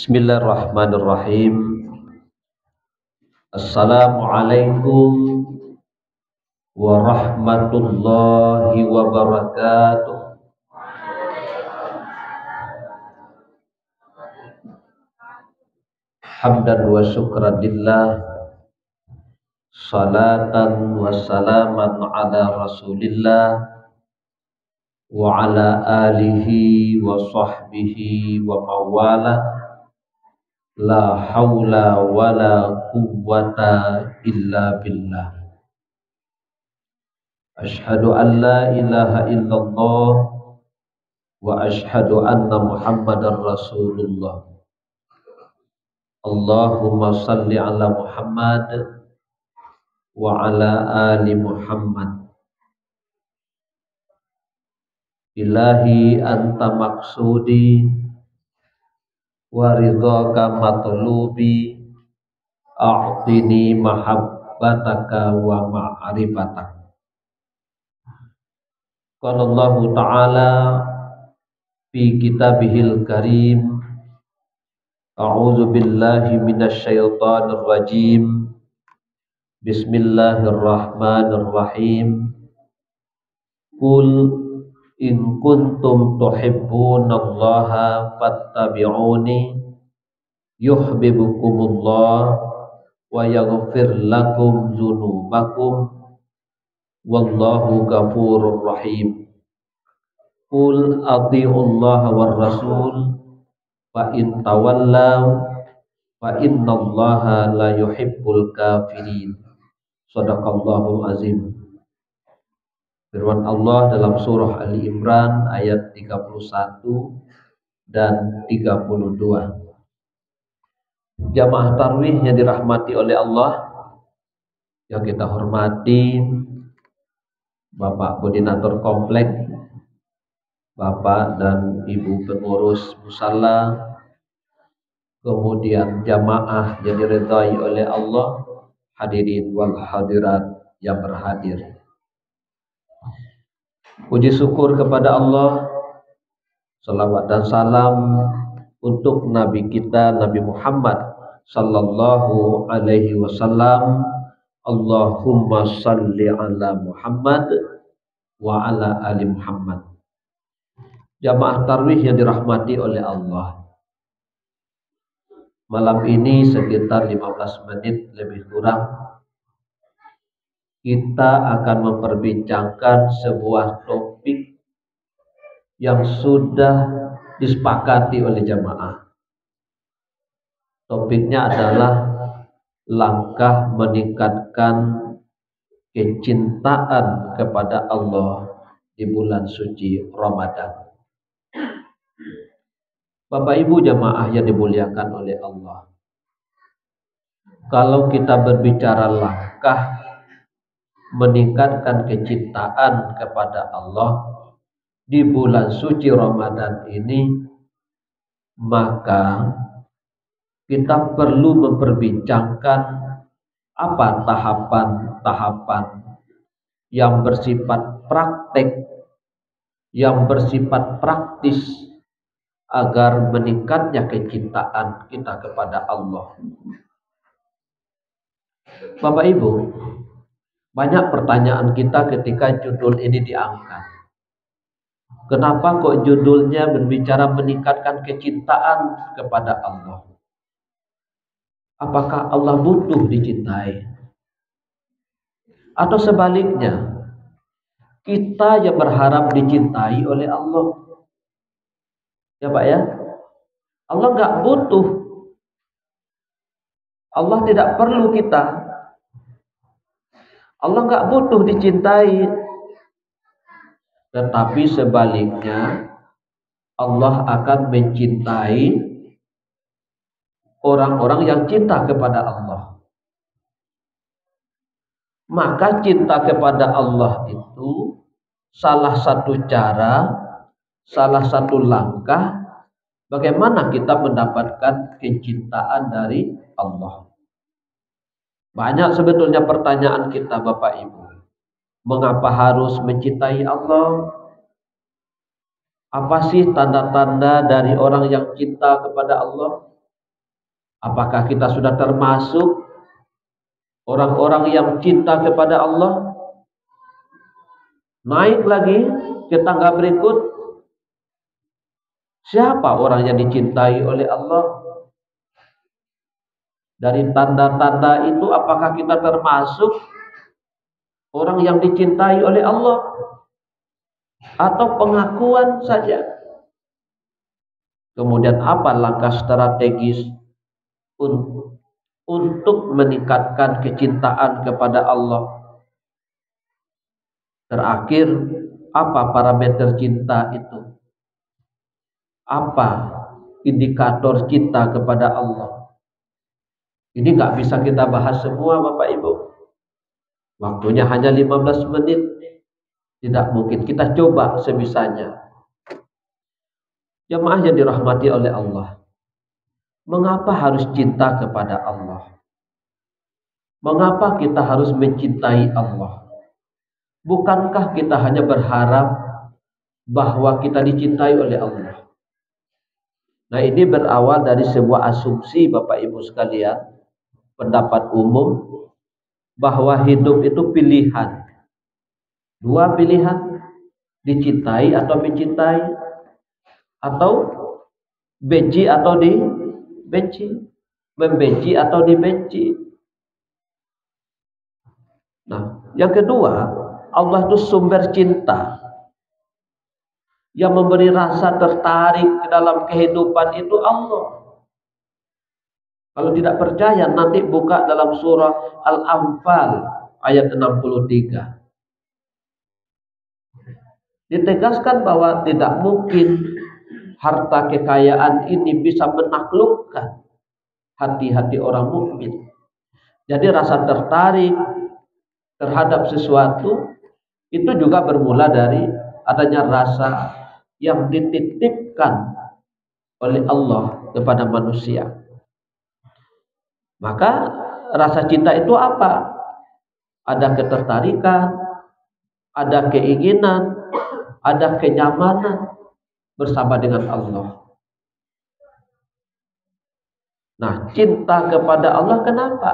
Bismillahirrahmanirrahim. Assalamualaikum warahmatullahi wabarakatuh. Hamdan wa syukran lillah, salatan wa salaman ala rasulillah wa ala alihi wa sahbihi wa mawala. La haula wa la quwwata illa billah. Ashhadu an la ilaha illallah wa ashhadu anna Muhammadar Rasulullah. Allahumma salli ala Muhammad wa ala ali Muhammad. Ilahi anta maksudi wa ridhaka matlubi, a'tini mahabbataka wa ma'rifataka. Qala Allah Ta'ala fi kitabihil karim, a'udzu billahi minasy syaithanir rajim. Bismillahirrahmanirrahim. Qul in kuntum tuhibbunallaha fattabi'uni yuhibbukumullah wa yaghfir lakum dzunubakum wallahu ghafurur rahim. Qul athi'ullaha war rasul fa in tawallaw fa innallaha la yuhibbul kafirin. Shadaqallahul azim. Firman Allah dalam surah Ali Imran ayat 31 dan 32. Jamaah tarwih yang dirahmati oleh Allah, yang kita hormati Bapak Koordinator Komplek, Bapak dan Ibu pengurus musala, kemudian jamaah yang diridhai oleh Allah, hadirin wal hadirat yang berhadir. Puji syukur kepada Allah, salawat dan salam untuk Nabi kita Nabi Muhammad sallallahu alaihi wasallam. Allahumma salli ala Muhammad wa ala ali Muhammad. Jamaah tarwih yang dirahmati oleh Allah, malam ini sekitar 15 menit lebih kurang kita akan memperbincangkan sebuah topik yang sudah disepakati oleh jamaah. Topiknya adalah langkah meningkatkan kecintaan kepada Allah di bulan suci Ramadan. Bapak Ibu jamaah yang dimuliakan oleh Allah, kalau kita berbicara langkah meningkatkan kecintaan kepada Allah di bulan suci Ramadan ini, maka kita perlu memperbincangkan apa tahapan-tahapan yang bersifat praktek, yang bersifat praktis agar meningkatnya kecintaan kita kepada Allah. Bapak Ibu, banyak pertanyaan kita ketika judul ini diangkat. Kenapa kok judulnya berbicara meningkatkan kecintaan kepada Allah? Apakah Allah butuh dicintai? Atau sebaliknya, kita yang berharap dicintai oleh Allah? Ya Pak ya, Allah nggak butuh. Allah tidak perlu kita. Allah nggak butuh dicintai. Tetapi sebaliknya, Allah akan mencintai orang-orang yang cinta kepada Allah. Maka cinta kepada Allah itu salah satu cara, salah satu langkah bagaimana kita mendapatkan kecintaan dari Allah. Banyak sebetulnya pertanyaan kita Bapak Ibu. Mengapa harus mencintai Allah? Apa sih tanda-tanda dari orang yang cinta kepada Allah? Apakah kita sudah termasuk orang-orang yang cinta kepada Allah? Naik lagi ke tangga berikut, siapa orang yang dicintai oleh Allah? Dari tanda-tanda itu, apakah kita termasuk orang yang dicintai oleh Allah? Atau pengakuan saja? Kemudian apa langkah strategis untuk meningkatkan kecintaan kepada Allah? Terakhir, apa parameter cinta itu? Apa indikator cinta kepada Allah? Ini nggak bisa kita bahas semua, Bapak Ibu. Waktunya hanya 15 menit. Tidak mungkin, kita coba sebisanya. Jemaah yang dirahmati oleh Allah, mengapa harus cinta kepada Allah? Mengapa kita harus mencintai Allah? Bukankah kita hanya berharap bahwa kita dicintai oleh Allah? Nah, ini berawal dari sebuah asumsi, Bapak Ibu sekalian, pendapat umum bahwa hidup itu pilihan. Dua pilihan, dicintai atau mencintai, atau benci atau dibenci, membenci atau dibenci. Nah, yang kedua, Allah itu sumber cinta. Yang memberi rasa tertarik ke dalam kehidupan itu Allah. Kalau tidak percaya, nanti buka dalam surah Al-Anfal ayat 63. Ditegaskan bahwa tidak mungkin harta kekayaan ini bisa menaklukkan hati-hati orang mukmin. Jadi rasa tertarik terhadap sesuatu itu juga bermula dari adanya rasa yang dititipkan oleh Allah kepada manusia. Maka rasa cinta itu apa? Ada ketertarikan, ada keinginan, ada kenyamanan bersama dengan Allah. Nah, cinta kepada Allah kenapa?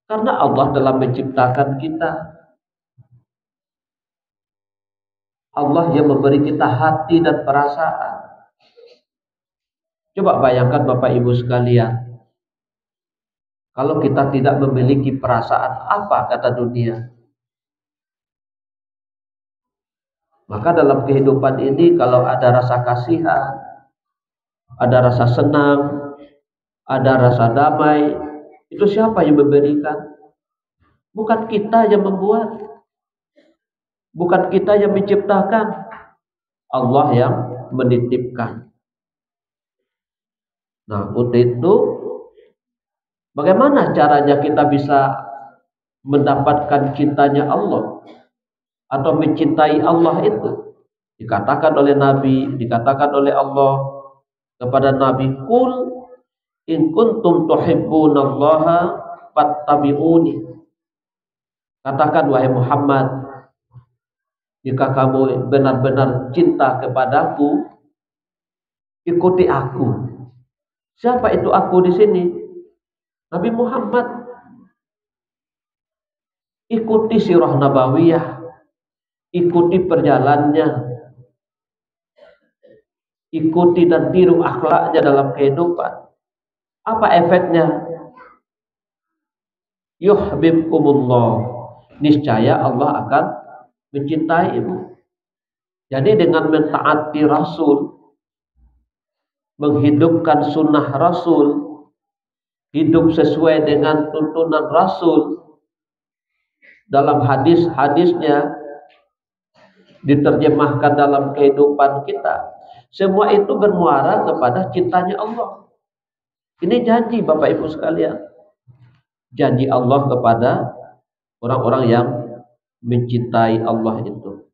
Karena Allah telah menciptakan kita. Allah yang memberi kita hati dan perasaan. Coba bayangkan Bapak Ibu sekalian, kalau kita tidak memiliki perasaan, apa kata dunia? Maka dalam kehidupan ini, kalau ada rasa kasihan, ada rasa senang, ada rasa damai, itu siapa yang memberikan? Bukan kita yang membuat, bukan kita yang menciptakan, Allah yang menitipkan. Nah, untuk itu, bagaimana caranya kita bisa mendapatkan cintanya Allah atau mencintai Allah itu? Dikatakan oleh Nabi, dikatakan oleh Allah kepada Nabi, "Qul in kuntum tuhibbunallaha fattabi'uni." Katakan, wahai Muhammad, jika kamu benar-benar cinta kepadaku, ikuti aku. Siapa itu aku di sini? Nabi Muhammad. Ikuti sirah nabawiyah, ikuti perjalanannya, ikuti dan tiru akhlaknya dalam kehidupan. Apa efeknya? Yuhibbukumullah. Niscaya Allah akan mencintaimu. Jadi dengan mentaati Rasul, menghidupkan sunnah Rasul, hidup sesuai dengan tuntunan Rasul, dalam hadis-hadisnya diterjemahkan dalam kehidupan kita, semua itu bermuara kepada cintanya Allah. Ini janji Bapak Ibu sekalian, janji Allah kepada orang-orang yang mencintai Allah itu.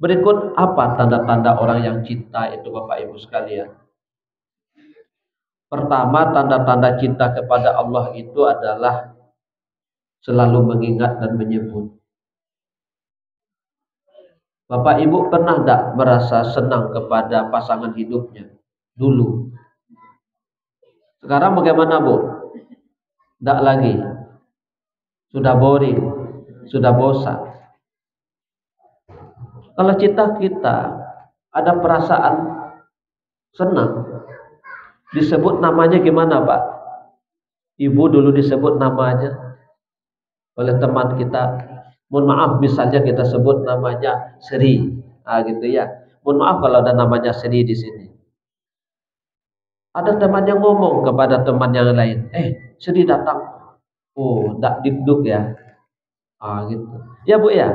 Berikut apa tanda-tanda orang yang cinta itu Bapak Ibu sekalian? Pertama, tanda-tanda cinta kepada Allah itu adalah selalu mengingat dan menyebut. Bapak Ibu pernah tidak merasa senang kepada pasangan hidupnya dulu? Sekarang bagaimana Bu? Tidak lagi. Sudah boring, sudah bosan. Kalau kita ada perasaan senang, disebut namanya gimana Pak? Ibu dulu disebut namanya oleh teman kita. Mohon maaf misalnya kita sebut namanya Sri, gitu ya. Mohon maaf kalau ada namanya Sri di sini. Ada teman yang ngomong kepada teman yang lain, Sri datang. Oh, ndak dikduk ya. Gitu. Ya Bu ya.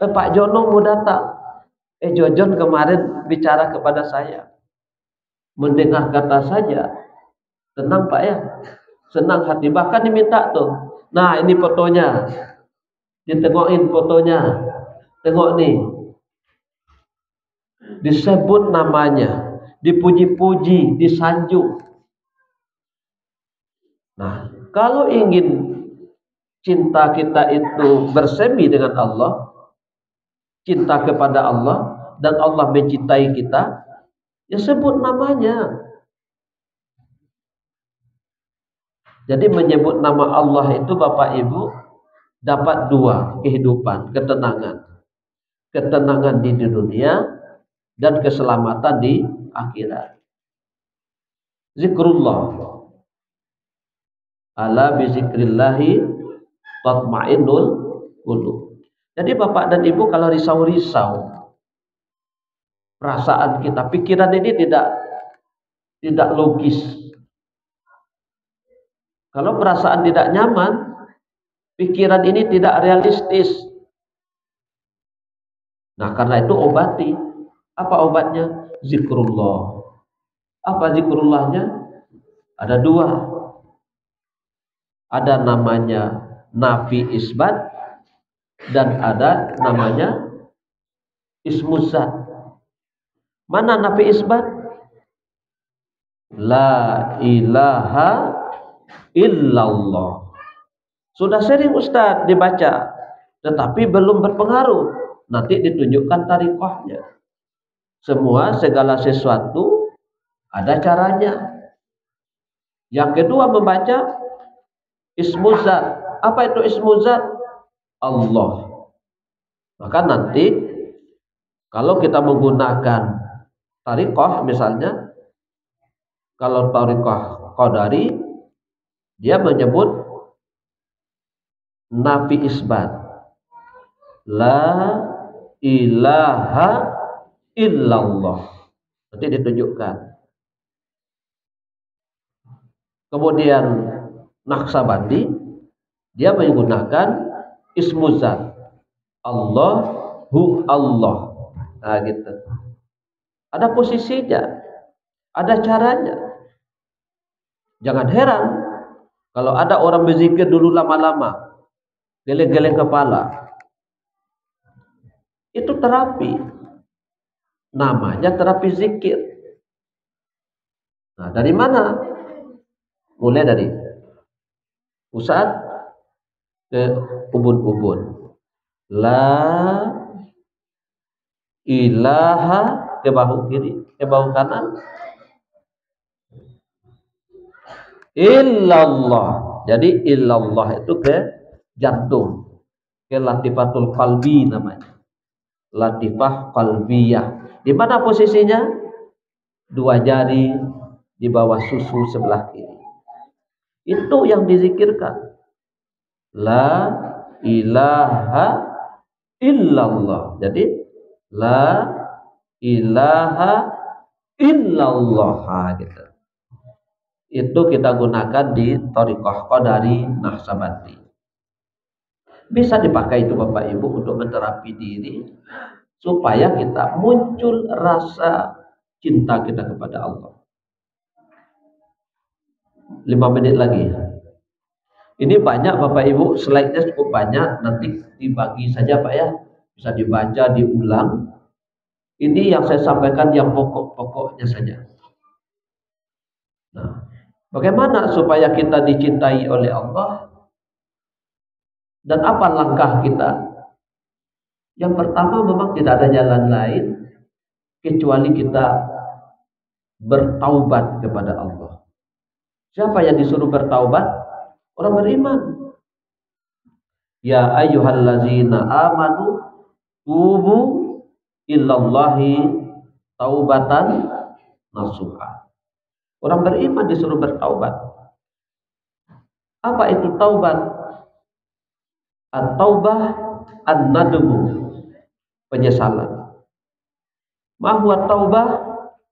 Pak Jono mau datang. Jojon kemarin bicara kepada saya. Mendengar kata saja, tenang Pak ya. Senang hati. Bahkan diminta tuh. Nah ini fotonya. Ditengokin fotonya. Tengok nih. Disebut namanya. Dipuji-puji. Disanjung. Nah kalau ingin cinta kita itu bersemi dengan Allah, cinta kepada Allah, dan Allah mencintai kita, ya sebut namanya. Jadi menyebut nama Allah itu Bapak Ibu dapat dua kehidupan, ketenangan. Ketenangan di dunia dan keselamatan di akhirat. Zikrullah. Ala bizikrillahi tatmainnul qulub. Jadi Bapak dan Ibu kalau risau-risau perasaan kita, pikiran ini tidak logis. Kalau perasaan tidak nyaman, pikiran ini tidak realistis. Nah, karena itu obati. Apa obatnya? Zikrullah. Apa zikrullahnya? Ada dua. Ada namanya nafi isbat dan ada namanya ismuzat. Mana nafi isbat? La ilaha illallah. Sudah sering Ustadz dibaca, tetapi belum berpengaruh. Nanti ditunjukkan tarikhnya. Segala sesuatu ada caranya. Yang kedua membaca ismuzat. Apa itu ismuzat? Allah. Maka nanti kalau kita menggunakan tarikhah misalnya, kalau tarikhah qadari, dia menyebut nafi isbat. La ilaha illallah. Nanti ditunjukkan. Kemudian Naqsabandi dia menggunakan ismuzat. Allahu Allah. Nah gitu. Ada posisinya, ada caranya. Jangan heran kalau ada orang berzikir dulu lama-lama, geleng-geleng kepala. Itu terapi. Namanya terapi zikir. Nah, dari mana? Mulai dari pusat ke ubun-ubun. La ilaha ke bahu kiri, ke bahu kanan. Illallah. Jadi illallah itu ke jantung, ke latifatul qalbi namanya. Latifah qalbiyah. Di mana posisinya? Dua jari di bawah susu sebelah kiri. Itu yang dizikirkan. La ilaha illallah. Jadi la ilaha illallah. Gitu. Itu kita gunakan di thariqah qadari Naqsabandi. Bisa dipakai itu Bapak Ibu untuk menterapi diri supaya kita muncul rasa cinta kita kepada Allah. 5 menit lagi. Ini banyak Bapak Ibu, slide-nya cukup banyak, nanti dibagi saja Pak ya. Bisa dibaca, diulang. Ini yang saya sampaikan yang pokok-pokoknya saja. Nah, bagaimana supaya kita dicintai oleh Allah? Dan apa langkah kita? Yang pertama memang tidak ada jalan lain kecuali kita bertaubat kepada Allah. Siapa yang disuruh bertaubat? Orang beriman. Ya ayyuhallazina amanu tubu ilallahi taubatan nasuha. Orang beriman disuruh bertaubat. Apa itu taubat? At-taubah an-nadmu, penyesalan. Ma huwa taubah?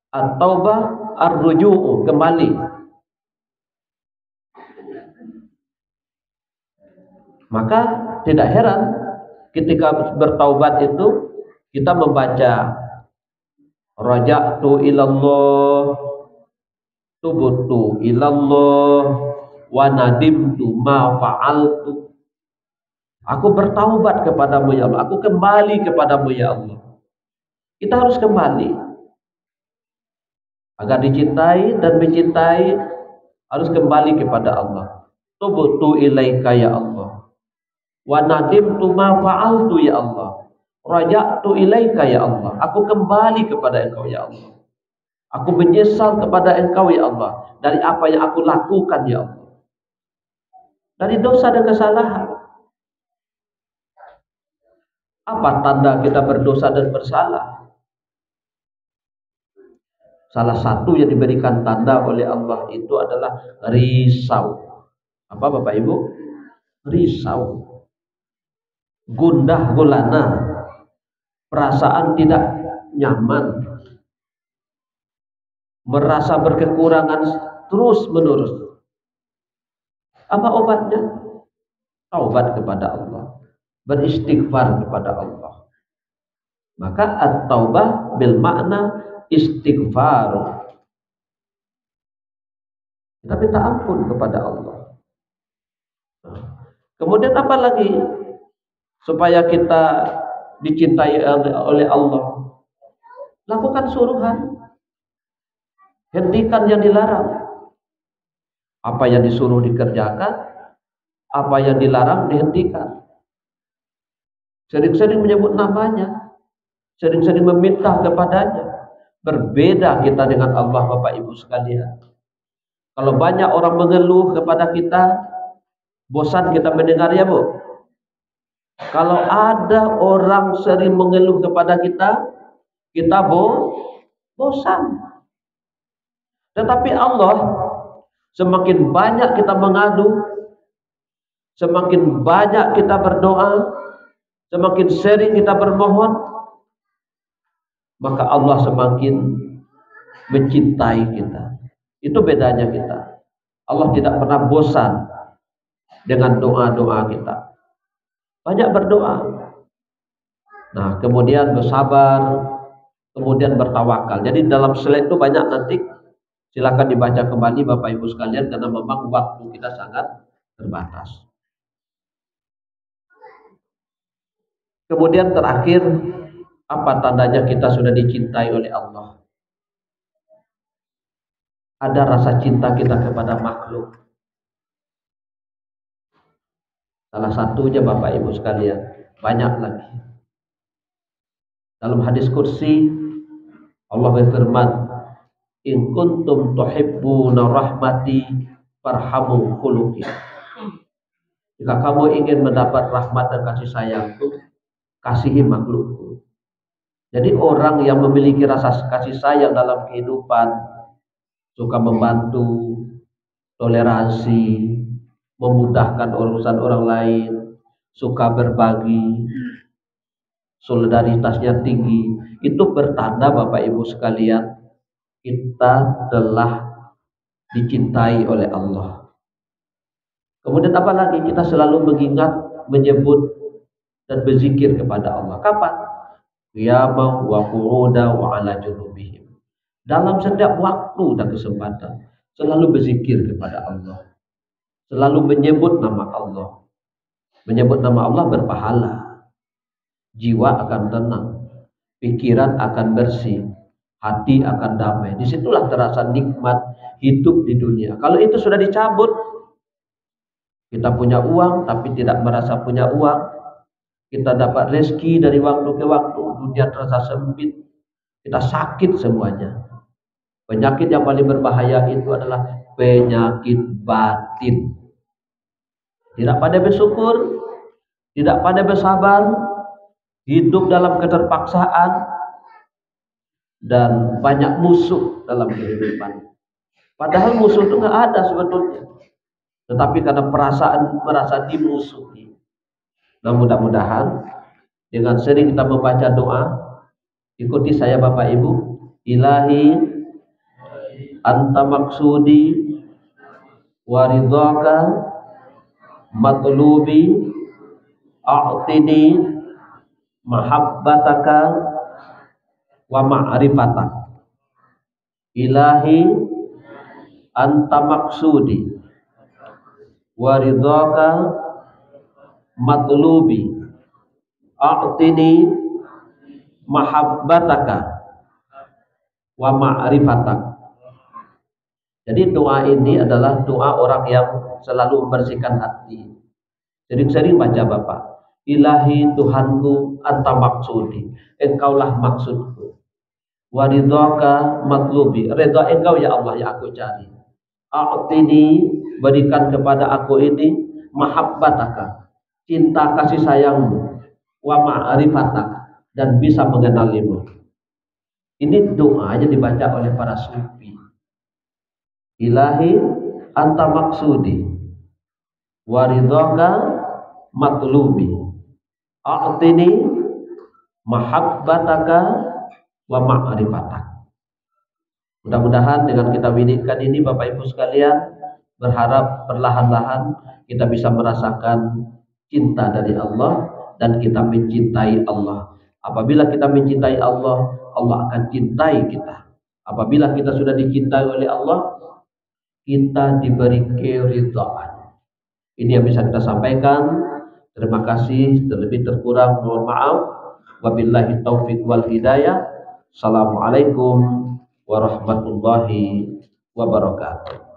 At-taubah ar-ruju'u, kembali. Maka tidak heran ketika bertaubat itu kita membaca raja'tu ilallah, tubtu ilallah, wa nadimtu ma fa'altu. Aku bertaubat kepadamu ya Allah, aku kembali kepadamu ya Allah. Kita harus kembali agar dicintai dan mencintai, harus kembali kepada Allah. Tubtu ilaika ya Allah, wa nadimtu ma fa'altu ya Allah, raja'tu ilaika ya Allah, aku kembali kepada Engkau ya Allah, aku menyesal kepada Engkau ya Allah dari apa yang aku lakukan ya Allah, dari dosa dan kesalahan. Apa tanda kita berdosa dan bersalah? Salah satu yang diberikan tanda oleh Allah itu adalah risau. Apa Bapak Ibu? Risau, gundah gulana, perasaan tidak nyaman, merasa berkekurangan terus menerus. Apa obatnya? Taubat kepada Allah, beristighfar kepada Allah. Maka at-taubah bil makna istighfar. Kita minta ampun kepada Allah. Kemudian apa lagi supaya kita dicintai oleh Allah? Lakukan suruhan, hentikan yang dilarang. Apa yang disuruh dikerjakan, apa yang dilarang dihentikan. Sering-sering menyebut namanya, sering-sering meminta kepadanya. Berbeda kita dengan Allah, Bapak Ibu sekalian. Kalau banyak orang mengeluh kepada kita, bosan kita mendengarnya, Bu. Kalau ada orang sering mengeluh kepada kita, kita bosan. Tetapi Allah, semakin banyak kita mengadu, semakin banyak kita berdoa, semakin sering kita bermohon, maka Allah semakin mencintai kita. Itu bedanya kita. Allah tidak pernah bosan dengan doa-doa kita. Banyak berdoa. Nah, kemudian bersabar, kemudian bertawakal. Jadi dalam slide itu banyak nanti. Silakan dibaca kembali Bapak Ibu sekalian karena memang waktu kita sangat terbatas. Kemudian terakhir, apa tandanya kita sudah dicintai oleh Allah? Ada rasa cinta kita kepada makhluk. Salah satunya Bapak Ibu sekalian, banyak lagi. Dalam hadis kursi Allah berfirman, in kuntum tuhibbuna rahmati farhamu khuluqi. Jika kamu ingin mendapat rahmat dan kasih sayangku, kasihi makhlukku. Jadi orang yang memiliki rasa kasih sayang dalam kehidupan, suka membantu, toleransi, memudahkan urusan orang lain, suka berbagi, solidaritasnya tinggi, itu bertanda Bapak Ibu sekalian kita telah dicintai oleh Allah. Kemudian apa lagi? Kita selalu mengingat, menyebut dan berzikir kepada Allah. Kapan? Qiyamah wa qu'udan wa 'ala junubihim. Dalam setiap waktu dan kesempatan selalu berzikir kepada Allah. Selalu menyebut nama Allah. Menyebut nama Allah berpahala. Jiwa akan tenang, pikiran akan bersih, hati akan damai. Disitulah terasa nikmat hidup di dunia. Kalau itu sudah dicabut, kita punya uang tapi tidak merasa punya uang, kita dapat rezeki dari waktu ke waktu, dunia terasa sempit, kita sakit semuanya. Penyakit yang paling berbahaya itu adalah penyakit batin. Tidak pandai bersyukur, tidak pandai bersabar, hidup dalam keterpaksaan, dan banyak musuh dalam kehidupan. Padahal musuh itu nggak ada sebetulnya, tetapi karena perasaan merasa dimusuhi. Nah, mudah-mudahan dengan sering kita membaca doa, ikuti saya Bapak Ibu. Ilahi anta maksudi waridhaka matlubi a'tini mahabbataka wa ma'rifatak. Ilahi anta maksudi waridhaka matlubi a'tini mahabbataka wa ma'rifatak. Jadi doa ini adalah doa orang yang selalu membersihkan hati. Sering-sering baca Bapak. Ilahi Tuhanku anta maksudi, engkaulah maksudku. Waridhaka matlubi, redha engkau ya Allah yang aku cari. A'tini, berikan kepada aku ini mahabbataka, cinta kasih sayangmu, wa ma'rifatak, dan bisa mengenalimu. Ini doanya dibaca oleh para sufi. Ilahi anta maksudi waridhaka matlubi a'tini mahabbataka wa ma'rifatak. Mudah-mudahan dengan kita wiridkan ini Bapak Ibu sekalian, berharap perlahan-lahan kita bisa merasakan cinta dari Allah dan kita mencintai Allah. Apabila kita mencintai Allah, Allah akan cintai kita. Apabila kita sudah dicintai oleh Allah, kita diberi keridhaan. Ini yang bisa kita sampaikan. Terima kasih, terlebih terkurang mohon maaf. Wabillahi taufik wal hidayah. Assalamualaikum warahmatullahi wabarakatuh.